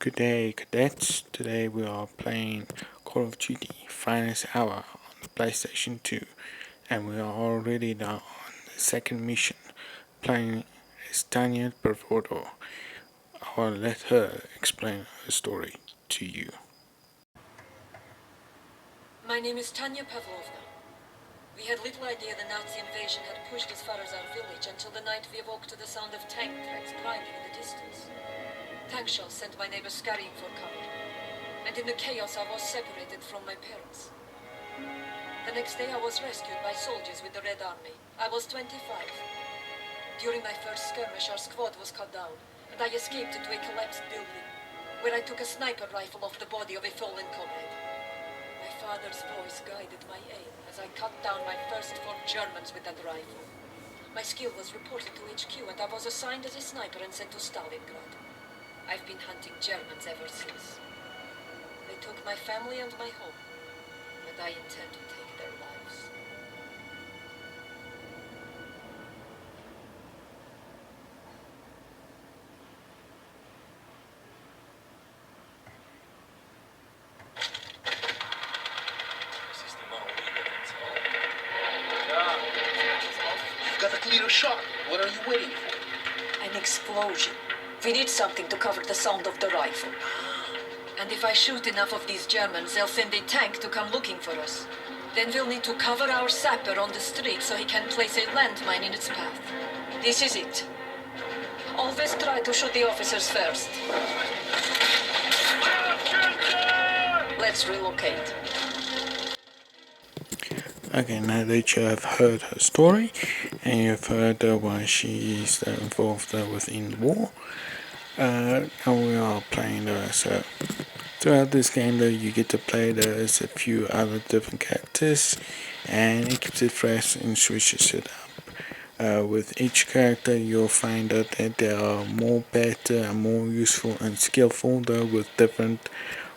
Good day, cadets. Today we are playing Call of Duty Finest Hour on the PlayStation 2, and we are already now on the second mission, playing as Tanya Pervodo. I will let her explain her story to you. My name is Tanya Pavlovna. We had little idea the Nazi invasion had pushed as far as our village until the night we awoke to the sound of tank tracks grinding in the distance. Tank shells sent my neighbors scurrying for cover, and in the chaos I was separated from my parents. The next day I was rescued by soldiers with the Red Army. I was 25. During my first skirmish our squad was cut down, and I escaped into a collapsed building, where I took a sniper rifle off the body of a fallen comrade. My father's voice guided my aim as I cut down my first 4 Germans with that rifle. My skill was reported to HQ and I was assigned as a sniper and sent to Stalingrad. I've been hunting Germans ever since. They took my family and my home, and I intend to take their lives. You've got a clear shot. What are you waiting for? An explosion. We need something to cover the sound of the rifle. And if I shoot enough of these Germans, they'll send a tank to come looking for us. Then we'll need to cover our sapper on the street so he can place a landmine in its path. This is it. Always try to shoot the officers first. Let's relocate. Okay, now that you have heard her story and you've heard why she is involved within the war, now we are playing so throughout this game though you get to play as a few other different characters, and it keeps it fresh and switches it up. With each character you'll find out that they are more better and more useful and skillful though, with different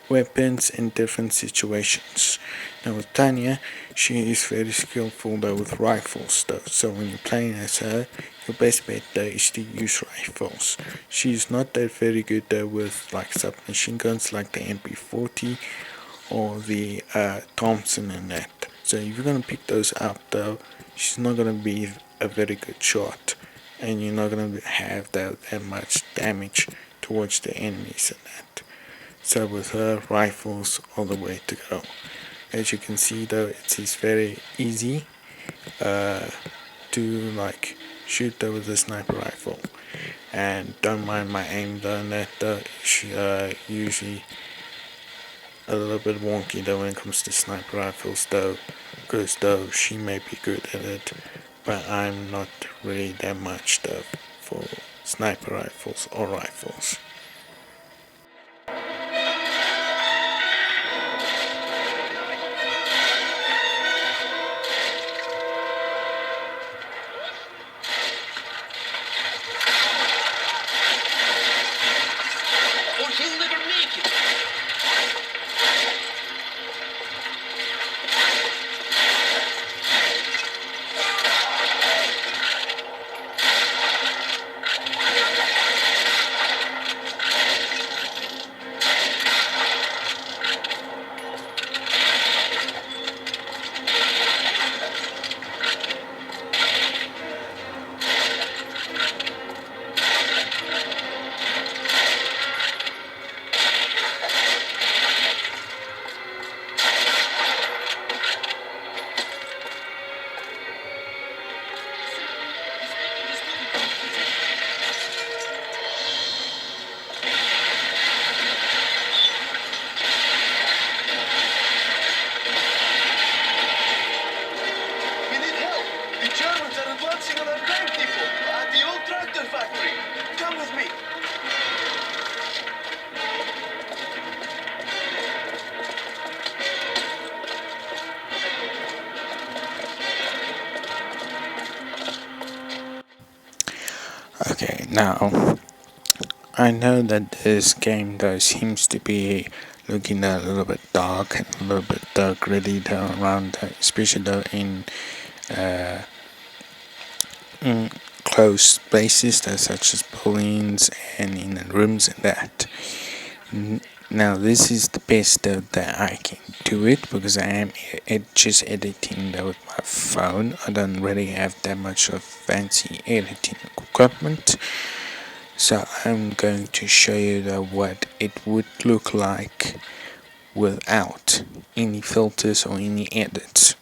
weapons in different situations. Now with Tanya, she is very skillful though with rifles though, so when you're playing as her, your best bet though is to use rifles. She's not that very good though with like submachine guns like the MP40 or the Thompson and that. So if you're gonna pick those up though, she's not gonna be a very good shot, and you're not gonna have that much damage towards the enemies and that. So with her, rifles all the way to go. As you can see though, it is very easy to like shoot though with the sniper rifle. And don't mind my aim though, and that though is usually a little bit wonky though when it comes to sniper rifles though, because though she may be good at it, but I'm not really that much though for sniper rifles or rifles. Or he'll never make it. We need help. The Germans are advancing on our tank depot at the old tractor factory. Come with me. Okay, now I know that this game though seems to be looking a little bit dark and a little bit gritty down around, especially though in closed spaces such as buildings and in rooms and that. Now this is the best that I can do it because I am just editing with my phone. I don't really have that much of fancy editing equipment, so I'm going to show you what it would look like without any filters or any edits,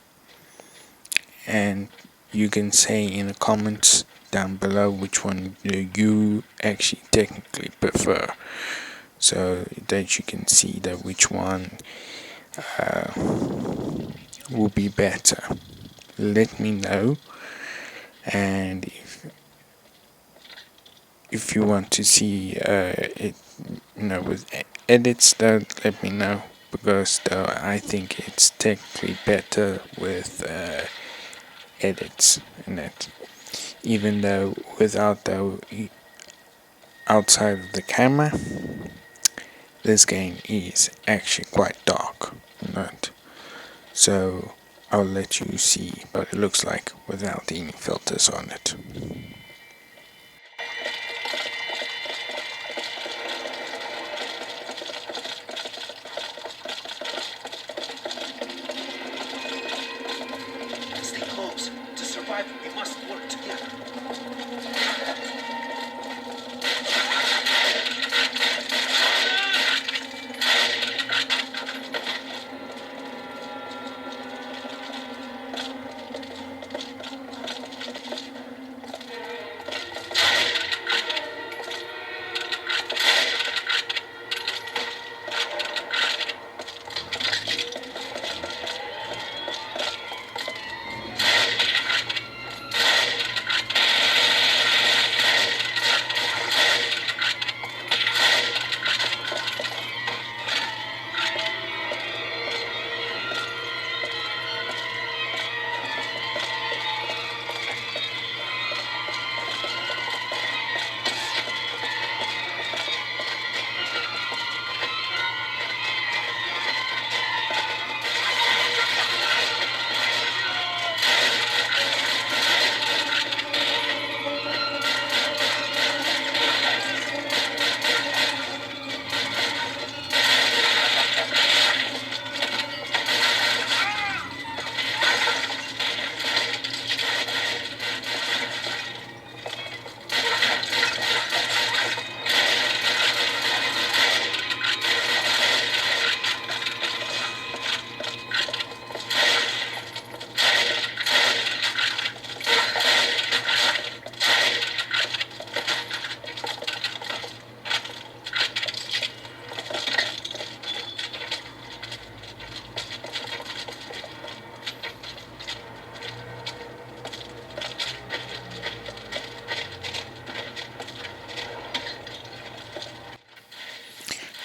and you can say in the comments down below which one do you actually technically prefer, so that you can see that which one will be better. Let me know, and if you want to see it, with edits, though, let me know, because though I think it's technically better with edits in it. Even though without outside of the camera, this game is actually quite dark, not so. I'll let you see what it looks like without any filters on it. Stay close. To survive, we must work together.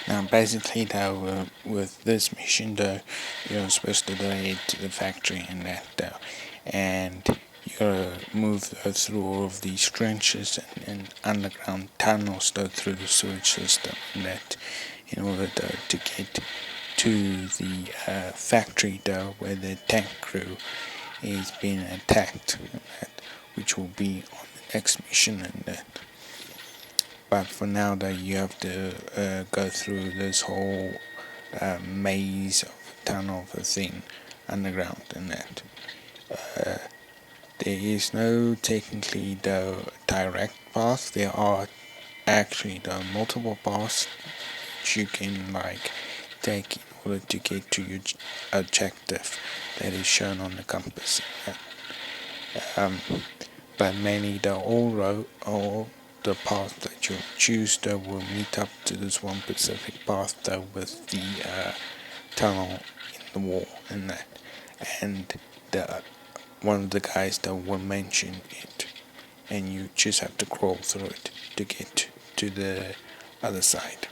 Now, basically, though, with this mission, though, you're supposed to head to the factory and that, though, and you gotta move through all of these trenches and underground tunnels, though, through the sewage system, and that, in order, though, to get to the factory, though, where the tank crew is being attacked, and that, which will be on the next mission, and that. But for now, though, you have to go through this whole maze of a tunnel of a thing underground, and that. There is no technically the direct path. There are actually the multiple paths which you can take in order to get to your objective that is shown on the compass. But mainly the all road or the path that you choose that will meet up to this one specific path that with the tunnel in the wall and that, and the one of the guys that will mention it, and you just have to crawl through it to get to the other side.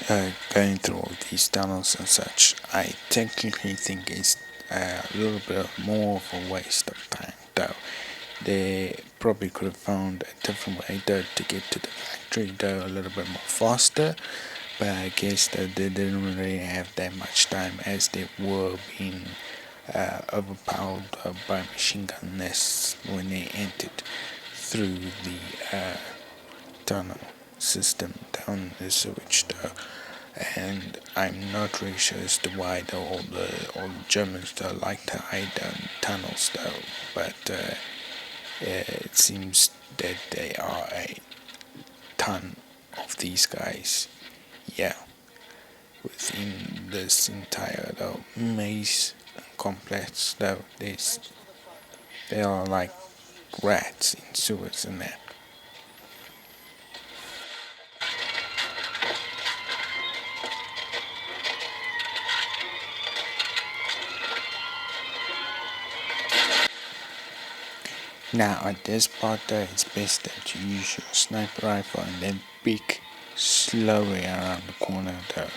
going through all these tunnels and such, I technically think it's a little bit more of a waste of time, though. They probably could have found a different way though to get to the factory though a little bit more faster, but I guess that they didn't really have that much time as they were being overpowered by machine gun nests when they entered through the tunnel system down the sewage though. And I'm not really sure as to why though all the Germans though like to hide down tunnels though, but it seems that there are a ton of these guys, yeah, within this entire though maze complex though. They are like rats in sewers and that. Now at this part though, it's best that you use your sniper rifle and then peek slowly around the corner though.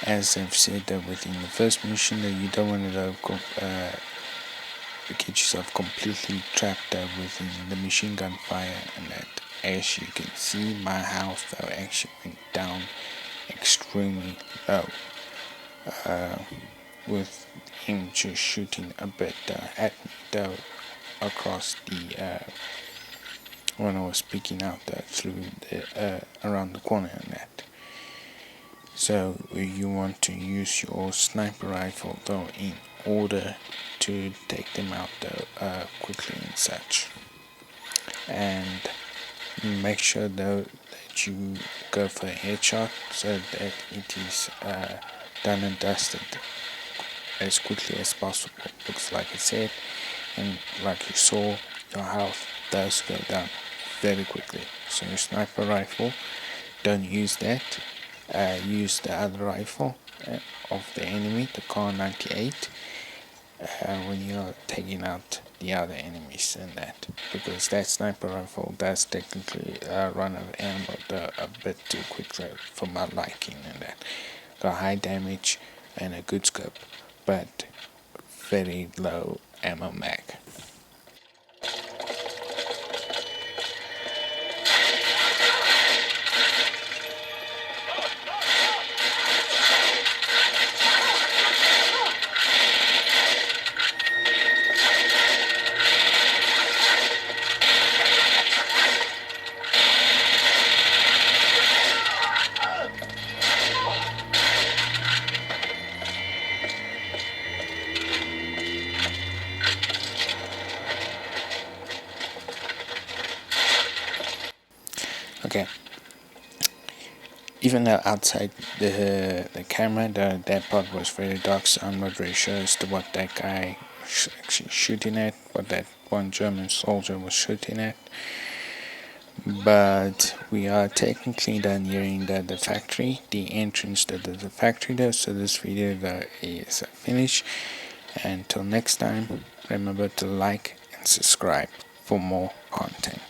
As I've said though, within the first mission though, you don't want to get yourself completely trapped though within the machine gun fire and that. As you can see, my health though actually went down extremely low with him just shooting a bit at me though across the when I was peeking out through the around the corner and that. So you want to use your sniper rifle though in order to take them out though quickly and such. And make sure though that you go for a headshot so that it is done and dusted as quickly as possible, because like I said and like you saw, your health does go down very quickly. So your sniper rifle, don't use that. Use the other rifle of the enemy, the Car 98, when you're taking out the other enemies and that, because that sniper rifle does technically run out of ammo a bit too quickly for my liking and that. Got high damage and a good scope, but very low ammo mag. Okay. Even though outside the camera, that part was very dark, so I'm not really sure as to what that guy was actually shooting at, what that one German soldier was shooting at. But we are technically done nearing the factory, the entrance to the factory there. So this video is finished. Until next time, remember to like and subscribe for more content.